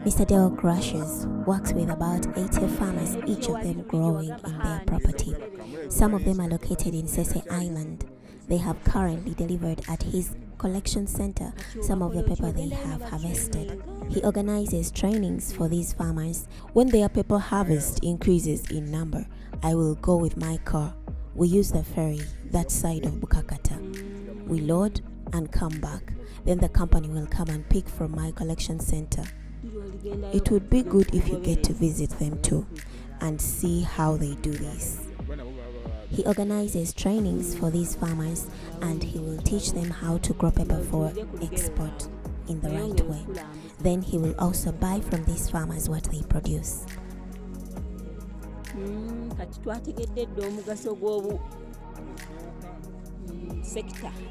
Mr. Dale Crushes works with about 80 farmers, each of them growing in their property. Some of them are located in Sese Island. They have currently delivered at his collection center some of the pepper they have harvested. He organizes trainings for these farmers. When their pepper harvest increases in number, I will go with my car. We use the ferry that side of Bukakata. We load and come back. Then the company will come and pick from my collection center. It would be good if you get to visit them too and see how they do this. He organizes trainings for these farmers and he will teach them how to grow pepper for export in the right way. Then he will also buy from these farmers what they produce.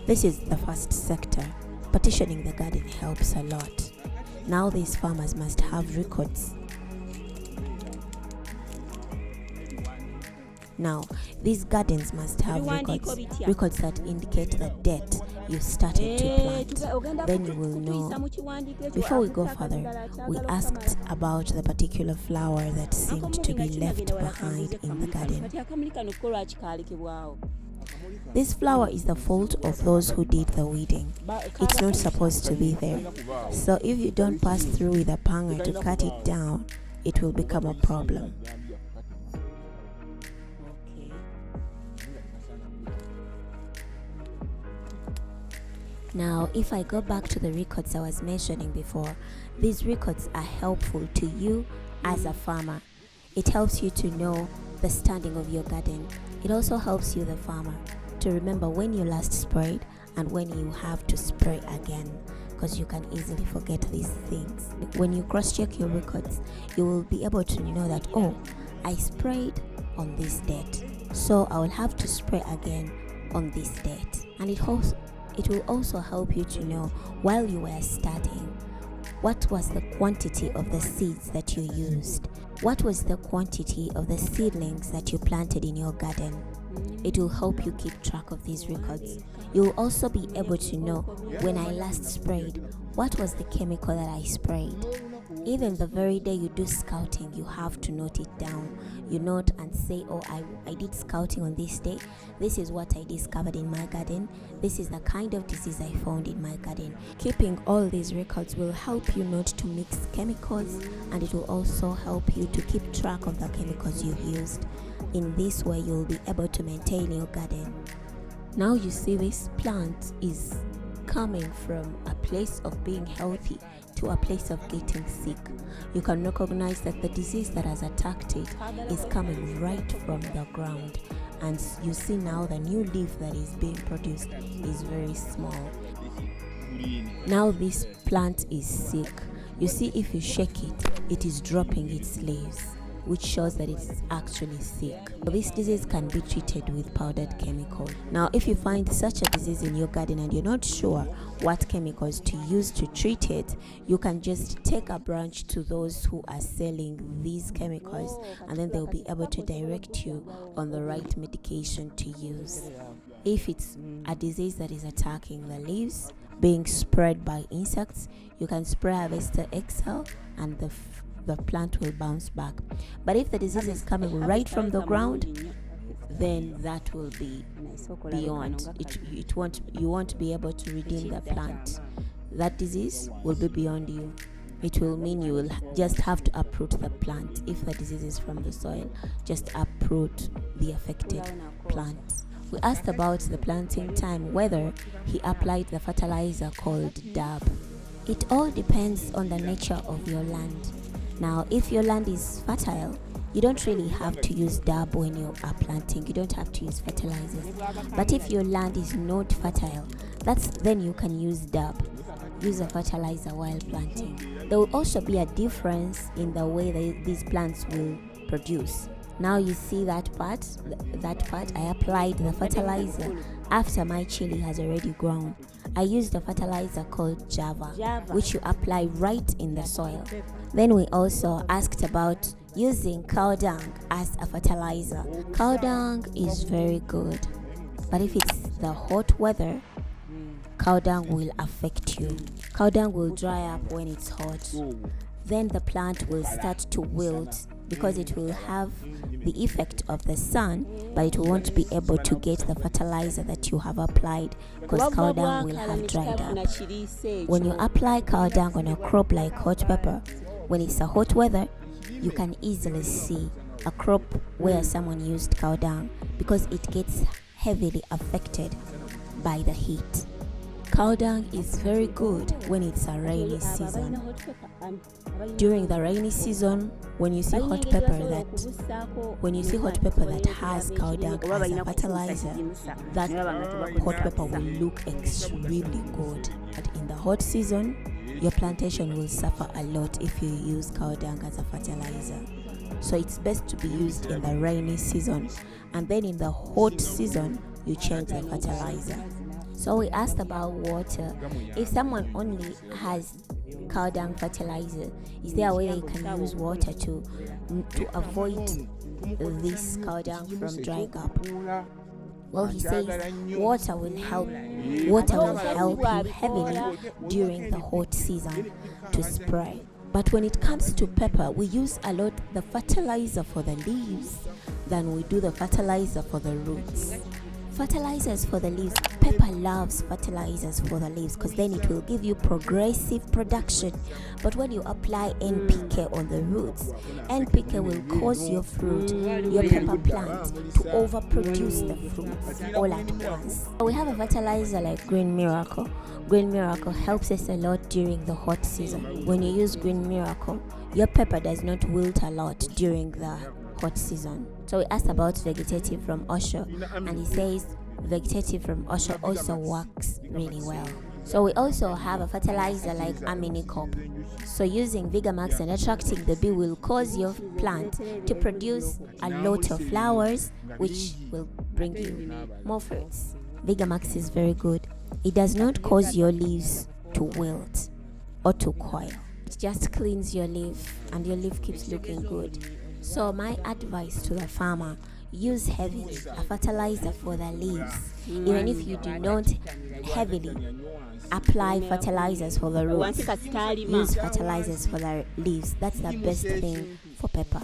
This is the first sector. Partitioning the garden helps a lot. Now these farmers must have records. Now, these gardens must have records that indicate the date you started to plant. Then you will know. Before we go further, we asked about the particular flower that seemed to be left behind in the garden. This flower is the fault of those who did the weeding. It's not supposed to be there. So if you don't pass through with a panga to cut it down, it will become a problem. Now, if I go back to the records I was mentioning before, these records are helpful to you as a farmer. It helps you to know the standing of your garden. It also helps you, the farmer, to remember when you last sprayed and when you have to spray again, because you can easily forget these things. When you cross-check your records, you will be able to know that, oh, I sprayed on this date, so I will have to spray again on this date. And it will also help you to know, while you were starting, what was the quantity of the seeds that you used? What was the quantity of the seedlings that you planted in your garden? It will help you keep track of these records. You will also be able to know, when I last sprayed, what was the chemical that I sprayed? Even the very day you do scouting, you have to note it down. You note and say, oh, I did scouting on this day. This is what I discovered in my garden. This is the kind of disease I found in my garden. Keeping all these records will help you not to mix chemicals, and it will also help you to keep track of the chemicals you've used. In this way, you'll be able to maintain your garden. Now you see, this plant is coming from a place of being healthy to a place of getting sick. You can recognize that the disease that has attacked it is coming right from the ground, and you see now the new leaf that is being produced is very small. Now this plant is sick. You see, if you shake it, it is dropping its leaves, which shows that it's actually sick. This disease can be treated with powdered chemical. Now, if you find such a disease in your garden and you're not sure what chemicals to use to treat it, you can just take a branch to those who are selling these chemicals, and then they'll be able to direct you on the right medication to use. If it's a disease that is attacking the leaves, being spread by insects, you can spray Harvester XL and the plant will bounce back. But if the disease is coming right from the ground, then that will be beyond. You won't be able to redeem the plant. That disease will be beyond you. It will mean you will just have to uproot the plant. If the disease is from the soil, just uproot the affected plant. We asked about the planting time, whether he applied the fertilizer called DAB. It all depends on the nature of your land. Now, if your land is fertile, you don't really have to use DAB when you are planting. You don't have to use fertilizers. But if your land is not fertile, then you can use DAB. Use a fertilizer while planting. There will also be a difference in the way that these plants will produce. Now you see that part, I applied the fertilizer after my chili has already grown. I used a fertilizer called Java, which you apply right in the soil. Then we also asked about using cow dung as a fertilizer. Cow dung is very good, but if it's the hot weather, cow dung will affect you. Cow dung will dry up when it's hot. then the plant will start to wilt because it will have the effect of the sun, but it won't be able to get the fertilizer that you have applied because cow dung will have dried up. When you apply cow dung on a crop like hot pepper, when it's a hot weather, you can easily see a crop where someone used cow dung because it gets heavily affected by the heat. Cow dung is very good when it's a rainy season. During the rainy season, when you see hot pepper that has cow dung as a fertilizer, that hot pepper will look extremely good. But in the hot season, your plantation will suffer a lot if you use cow dung as a fertilizer. So it's best to be used in the rainy season, and then in the hot season you change the fertilizer. So we asked about water. If someone only has cow dung fertilizer, is there a way they can use water to avoid this cow dung from drying up? Well, he says water will help you heavily during the hot season to spray. But when it comes to pepper, we use a lot the fertilizer for the leaves than we do the fertilizer for the roots. Fertilizers for the leaves, pepper loves fertilizers for the leaves because then it will give you progressive production. But when you apply NPK on the roots, NPK will cause your fruit, your pepper plant, to overproduce the fruits all at once. We have a fertilizer like Green Miracle. Green Miracle helps us a lot during the hot season. When you use Green Miracle, your pepper does not wilt a lot during the hot season. So we asked about Vegetative from Osho, and he says Vegetative from Osho also works really well. So we also have a fertilizer like Aminicop. So using Vigamax and attracting the bee will cause your plant to produce a lot of flowers, which will bring you more fruits. Vigamax is very good. It does not cause your leaves to wilt or to coil. It just cleans your leaf and your leaf keeps looking good. So my advice to the farmer, use heavily a fertilizer for the leaves. Even if you do not heavily apply fertilizers for the roots, use fertilizers for the leaves. That's the best thing for pepper.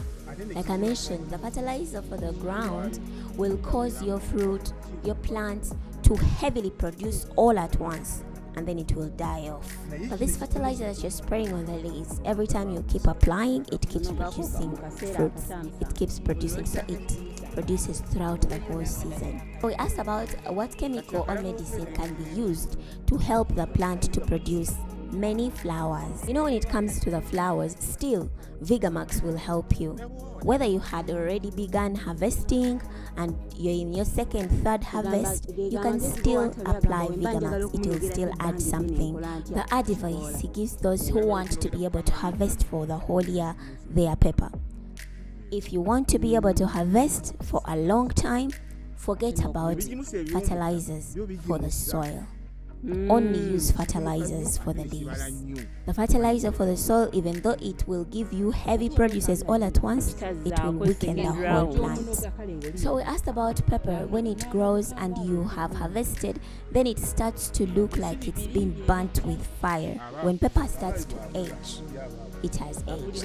Like I mentioned, the fertilizer for the ground will cause your fruit, your plants to heavily produce all at once, and then it will die off. But this fertilizer that you're spraying on the leaves, every time you keep applying, it keeps producing fruits. It keeps producing, so it produces throughout the whole season. We asked about what chemical or medicine can be used to help the plant to produce many flowers. You know, when it comes to the flowers, still Vigamax will help you. Whether you had already begun harvesting and you're in your second, third harvest, you can still apply Vigamax. It will still add something. The advice he gives those who want to be able to harvest for the whole year their pepper. If you want to be able to harvest for a long time, forget about fertilizers for the soil. Only use fertilizers for the leaves. The fertilizer for the soil, even though it will give you heavy produces all at once, it will weaken the whole plant. So we asked about pepper. When it grows and you have harvested, then it starts to look like it's been burnt with fire. When pepper starts to age, it has aged.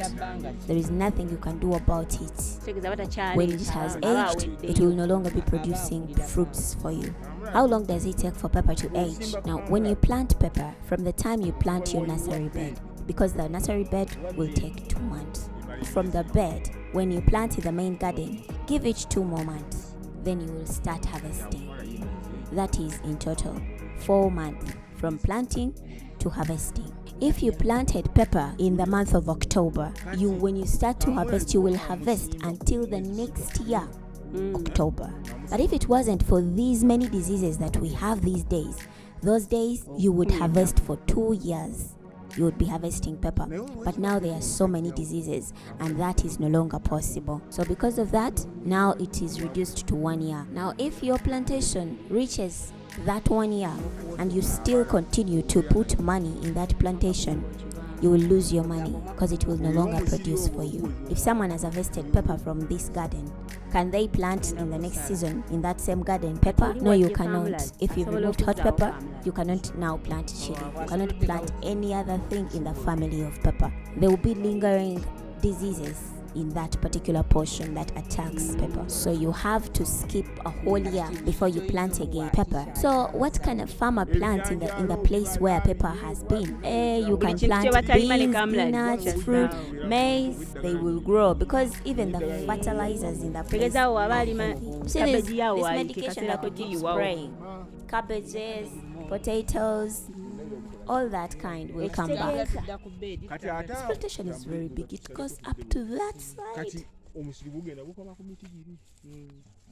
There is nothing you can do about it. When it has aged, it will no longer be producing fruits for you. How long does it take for pepper to age? Now, when you plant pepper, from the time you plant your nursery bed, because the nursery bed will take 2 months. From the bed, when you plant in the main garden, give it 2 more months. Then you will start harvesting. That is in total 4 months from planting to harvesting. If you planted pepper in the month of October, when you start to harvest, you will harvest until the next year, October. But if it wasn't for these many diseases that we have these days, those days you would harvest for 2 years. You would be harvesting pepper. But now there are so many diseases, and that is no longer possible. So because of that, now it is reduced to 1 year. Now if your plantation reaches that 1 year and you still continue to put money in that plantation, you will lose your money because it will no longer produce for you. If someone has harvested pepper from this garden, can they plant in the next season in that same garden pepper? No, you cannot. If you've removed hot pepper, you cannot now plant chili. You cannot plant any other thing in the family of pepper. There will be lingering diseases in that particular portion that attacks pepper. So you have to skip a whole year before you plant again pepper. So what can a farmer plant in the place where pepper has been? You can plant beans, peanuts, fruit, maize. They will grow because even the fertilizers in the place are healthy. See this medication that we keep spraying, cabbages, potatoes, all that kind will come back. This plantation is very big. It goes up to that side.